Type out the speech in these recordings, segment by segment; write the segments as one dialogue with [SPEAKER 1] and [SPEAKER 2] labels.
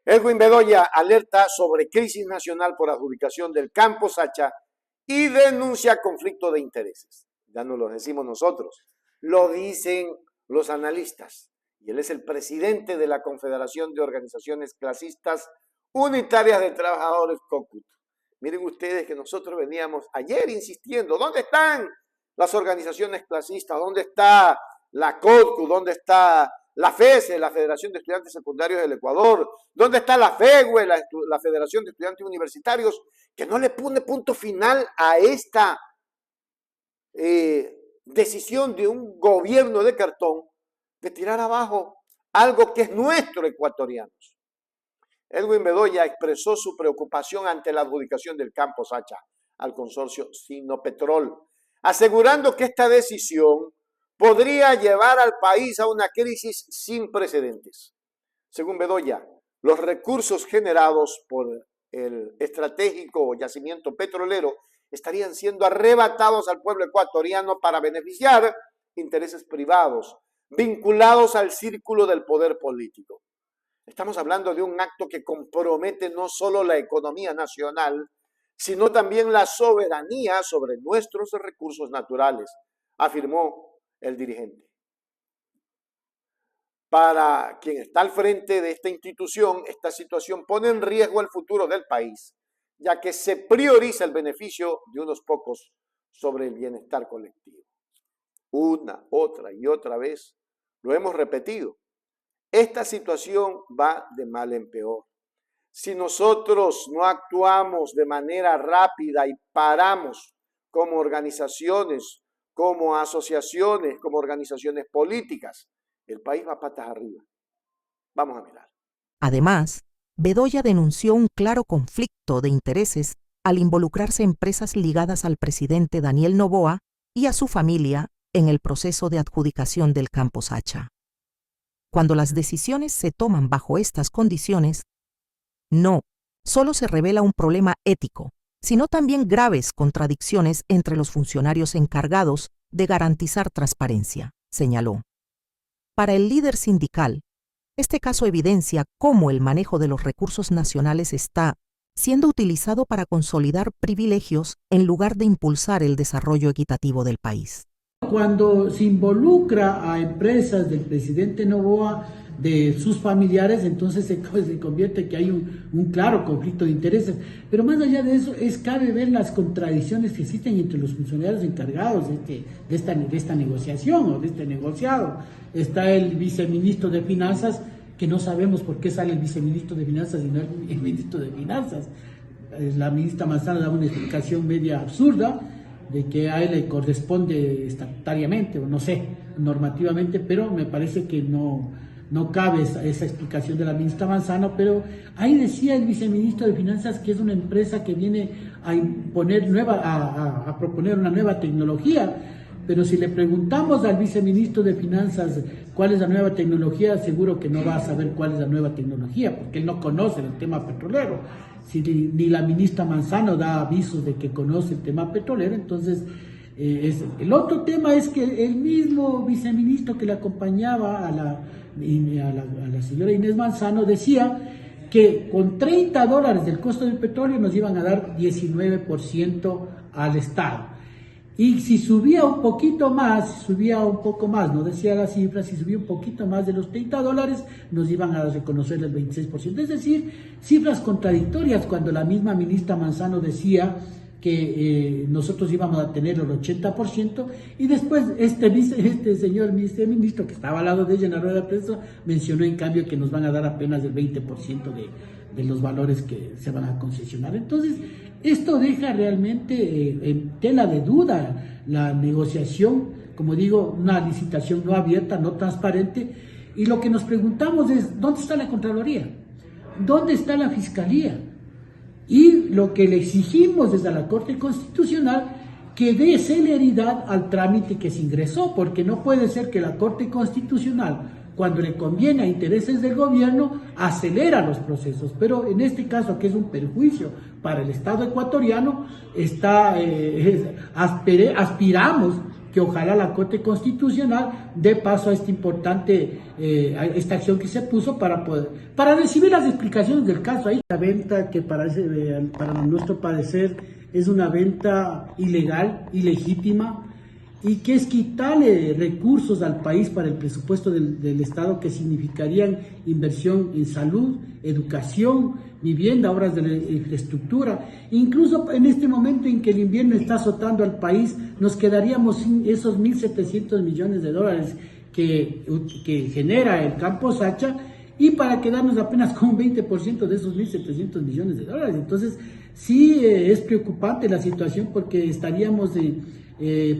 [SPEAKER 1] Edwin Bedoya alerta sobre crisis nacional por adjudicación del campo Sacha y denuncia conflicto de intereses. Ya no lo decimos nosotros, lo dicen los analistas. Y él es el presidente de la Confederación de Organizaciones Clasistas Unitarias de Trabajadores, COCUT. Miren ustedes que nosotros veníamos ayer insistiendo, ¿dónde están las organizaciones clasistas? ¿Dónde está la COCUT? ¿Dónde está la FESE, la Federación de Estudiantes Secundarios del Ecuador? ¿Dónde está la FEGUE, la Federación de Estudiantes Universitarios, que no le pone punto final a esta decisión de un gobierno de cartón de tirar abajo algo que es nuestro, ecuatorianos? Edwin Bedoya expresó su preocupación ante la adjudicación del campo Sacha al consorcio Sinopetrol, asegurando que esta decisión podría llevar al país a una crisis sin precedentes. Según Bedoya, los recursos generados por el estratégico yacimiento petrolero estarían siendo arrebatados al pueblo ecuatoriano para beneficiar intereses privados vinculados al círculo del poder político. Estamos hablando de un acto que compromete no solo la economía nacional, sino también la soberanía sobre nuestros recursos naturales, afirmó el dirigente. Para quien está al frente de esta institución, esta situación pone en riesgo el futuro del país, ya que se prioriza el beneficio de unos pocos sobre el bienestar colectivo. Una, otra y otra vez lo hemos repetido. Esta situación va de mal en peor. Si nosotros no actuamos de manera rápida y paramos como organizaciones, como asociaciones, como organizaciones políticas, el país va patas arriba. Vamos a mirar.
[SPEAKER 2] Además, Bedoya denunció un claro conflicto de intereses al involucrarse empresas ligadas al presidente Daniel Noboa y a su familia en el proceso de adjudicación del campo Sacha. Cuando las decisiones se toman bajo estas condiciones, no solo se revela un problema ético, sino también graves contradicciones entre los funcionarios encargados de garantizar transparencia, señaló. Para el líder sindical, este caso evidencia cómo el manejo de los recursos nacionales está siendo utilizado para consolidar privilegios en lugar de impulsar el desarrollo equitativo del país.
[SPEAKER 3] Cuando se involucra a empresas del presidente Noboa, de sus familiares, entonces se convierte que hay un claro conflicto de intereses. Pero más allá de eso, cabe ver las contradicciones que existen entre los funcionarios encargados de esta negociación o de este negociado. Está el viceministro de Finanzas, que no sabemos por qué sale el viceministro de Finanzas y no el ministro de Finanzas. La ministra Manzano da una explicación media absurda, de que a él le corresponde estatutariamente, o no sé, normativamente, pero me parece que no cabe esa explicación de la ministra Manzano. Pero ahí decía el viceministro de Finanzas que es una empresa que viene a a proponer una nueva tecnología. Pero si le preguntamos al viceministro de Finanzas cuál es la nueva tecnología, seguro que no va a saber cuál es la nueva tecnología, porque él no conoce el tema petrolero. Si ni la ministra Manzano da avisos de que conoce el tema petrolero, entonces el otro tema es que el mismo viceministro que le acompañaba a la señora Inés Manzano decía que con $30 del costo del petróleo nos iban a dar 19% al Estado. Y si subía un poquito más, no decía la cifra, si subía un poquito más de los $30, nos iban a reconocer el 26%. Es decir, cifras contradictorias cuando la misma ministra Manzano decía que nosotros íbamos a tener el 80%, y después este señor viceministro que estaba al lado de ella en la rueda de prensa mencionó en cambio que nos van a dar apenas el 20% de los valores que se van a concesionar. Entonces, esto deja realmente en tela de duda la negociación, como digo, una licitación no abierta, no transparente, y lo que nos preguntamos es, ¿dónde está la Contraloría? ¿Dónde está la Fiscalía? Y lo que le exigimos desde la Corte Constitucional, que dé celeridad al trámite que se ingresó, porque no puede ser que la Corte Constitucional, cuando le conviene a intereses del gobierno, acelera los procesos. Pero en este caso, que es un perjuicio para el Estado ecuatoriano, aspiramos que ojalá la Corte Constitucional dé paso a esta importante, a esta acción que se puso para recibir las explicaciones del caso. Ahí la venta que para nuestro parecer es una venta ilegal, ilegítima, y que es quitarle recursos al país para el presupuesto del Estado, que significarían inversión en salud, educación, vivienda, obras de la infraestructura. Incluso en este momento en que el invierno está azotando al país, nos quedaríamos sin esos 1.700 millones de dólares que genera el Campo Sacha, y para quedarnos apenas con un 20% de esos 1.700 millones de dólares. Entonces, sí es preocupante la situación, porque estaríamos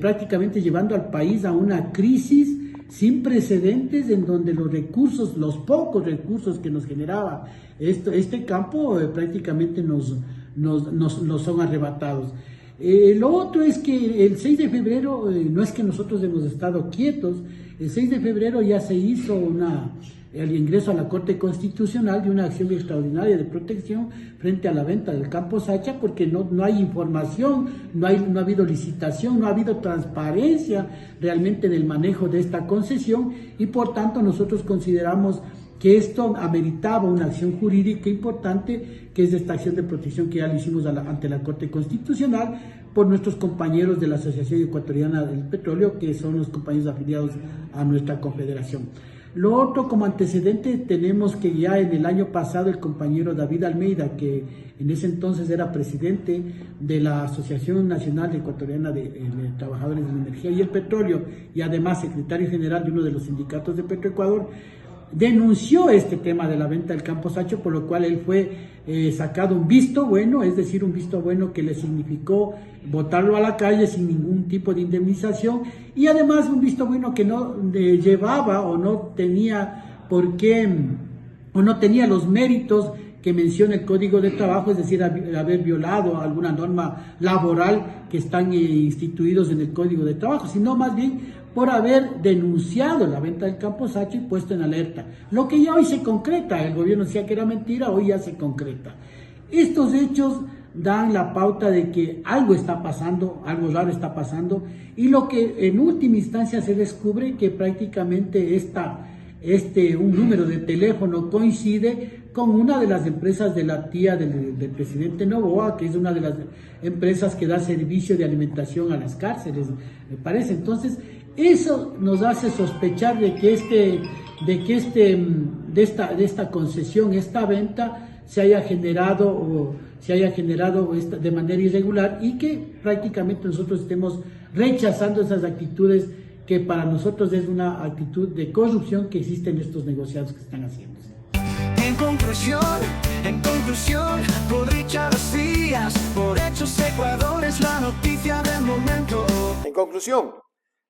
[SPEAKER 3] prácticamente llevando al país a una crisis sin precedentes, en donde los recursos, los pocos recursos que nos generaba este campo, prácticamente nos son arrebatados. Lo otro es que el 6 de febrero, no es que nosotros hemos estado quietos, el 6 de febrero ya se hizo el ingreso a la Corte Constitucional de una acción extraordinaria de protección frente a la venta del Campo Sacha, porque no hay información, no ha habido licitación, no ha habido transparencia realmente del manejo de esta concesión, y por tanto nosotros consideramos que esto ameritaba una acción jurídica importante, que es esta acción de protección que ya le hicimos ante la Corte Constitucional por nuestros compañeros de la Asociación Ecuatoriana del Petróleo, que son los compañeros afiliados a nuestra confederación. Lo otro, como antecedente, tenemos que ya en el año pasado el compañero David Almeida, que en ese entonces era presidente de la Asociación Nacional Ecuatoriana de Trabajadores de la Energía y el Petróleo, y además secretario general de uno de los sindicatos de Petroecuador, denunció este tema de la venta del Campo Sacha, por lo cual él fue sacado un visto bueno, es decir, un visto bueno que le significó botarlo a la calle sin ningún tipo de indemnización, y además un visto bueno que no llevaba o no tenía por qué, o no tenía los méritos que menciona el Código de Trabajo, es decir, haber violado alguna norma laboral que están instituidos en el Código de Trabajo, sino más bien por haber denunciado la venta del Campo Sacha y puesto en alerta. Lo que ya hoy se concreta, el gobierno decía que era mentira, hoy ya se concreta. Estos hechos dan la pauta de que algo está pasando, algo raro está pasando, y lo que en última instancia se descubre que prácticamente un número de teléfono coincide con una de las empresas de la tía del presidente Noboa, que es una de las empresas que da servicio de alimentación a las cárceles, me parece. Entonces, eso nos hace sospechar de que esta concesión, esta venta, se haya generado de manera irregular, y que prácticamente nosotros estemos rechazando esas actitudes que para nosotros es una actitud de corrupción que existe en estos negociados que están haciendo.
[SPEAKER 4] En conclusión, por Richard Díaz, por Hechos Ecuador es la noticia del momento.
[SPEAKER 1] En conclusión,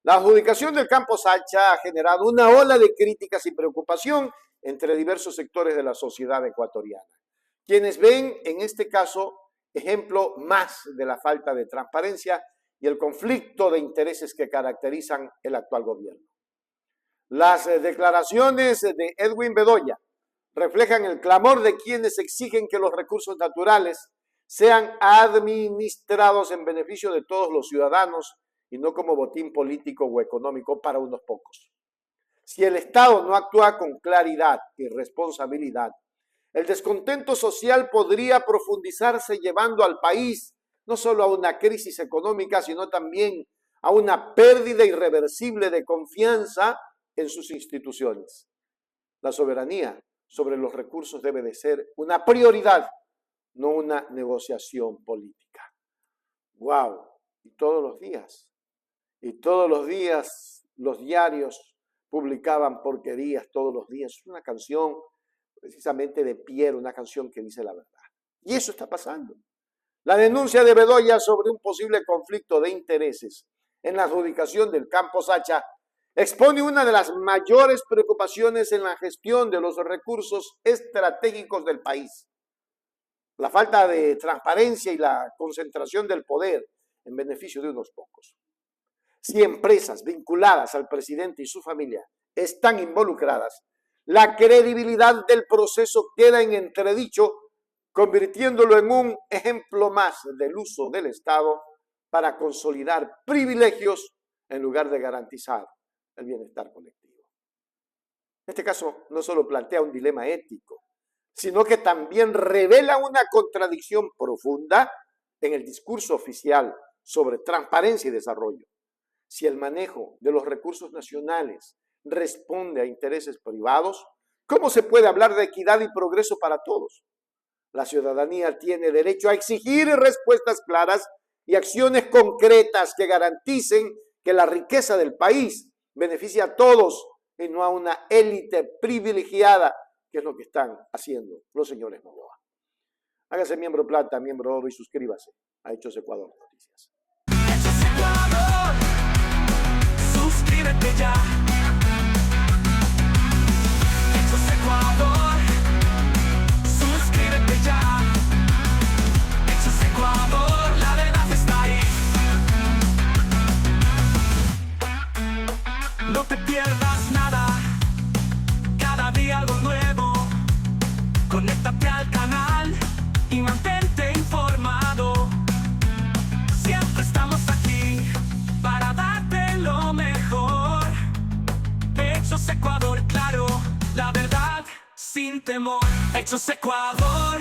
[SPEAKER 1] la adjudicación del Campo Sacha ha generado una ola de críticas y preocupación entre diversos sectores de la sociedad ecuatoriana, quienes ven en este caso ejemplo más de la falta de transparencia y el conflicto de intereses que caracterizan el actual gobierno. Las declaraciones de Edwin Bedoya reflejan el clamor de quienes exigen que los recursos naturales sean administrados en beneficio de todos los ciudadanos y no como botín político o económico para unos pocos. Si el Estado no actúa con claridad y responsabilidad, el descontento social podría profundizarse, llevando al país no solo a una crisis económica, sino también a una pérdida irreversible de confianza en sus instituciones. La soberanía sobre los recursos debe de ser una prioridad, no una negociación política. ¡Wow! Y todos los días los diarios publicaban porquerías, todos los días. Es una canción precisamente de Pierre, una canción que dice la verdad. Y eso está pasando. La denuncia de Bedoya sobre un posible conflicto de intereses en la adjudicación del Campo Sacha expone una de las mayores preocupaciones en la gestión de los recursos estratégicos del país. La falta de transparencia y la concentración del poder en beneficio de unos pocos. Si empresas vinculadas al presidente y su familia están involucradas, la credibilidad del proceso queda en entredicho, convirtiéndolo en un ejemplo más del uso del Estado para consolidar privilegios en lugar de garantizar el bienestar colectivo. En este caso, no solo plantea un dilema ético, sino que también revela una contradicción profunda en el discurso oficial sobre transparencia y desarrollo. Si el manejo de los recursos nacionales responde a intereses privados, ¿cómo se puede hablar de equidad y progreso para todos? La ciudadanía tiene derecho a exigir respuestas claras y acciones concretas que garanticen que la riqueza del país beneficie a todos y no a una élite privilegiada, que es lo que están haciendo los señores Noboa. Hágase miembro plata, miembro oro y suscríbase a Hechos Ecuador Noticias.
[SPEAKER 4] Hechos Ecuador, suscríbete ya. Hechos Ecuador, suscríbete ya. Hechos Ecuador, la verdad está ahí. No te pierdas nada, cada día algo nuevo. Conéctate al canal y mantente informado. Siempre estamos aquí para darte lo mejor. Hechos Ecuador, claro, la verdad sin temor. Hechos Ecuador.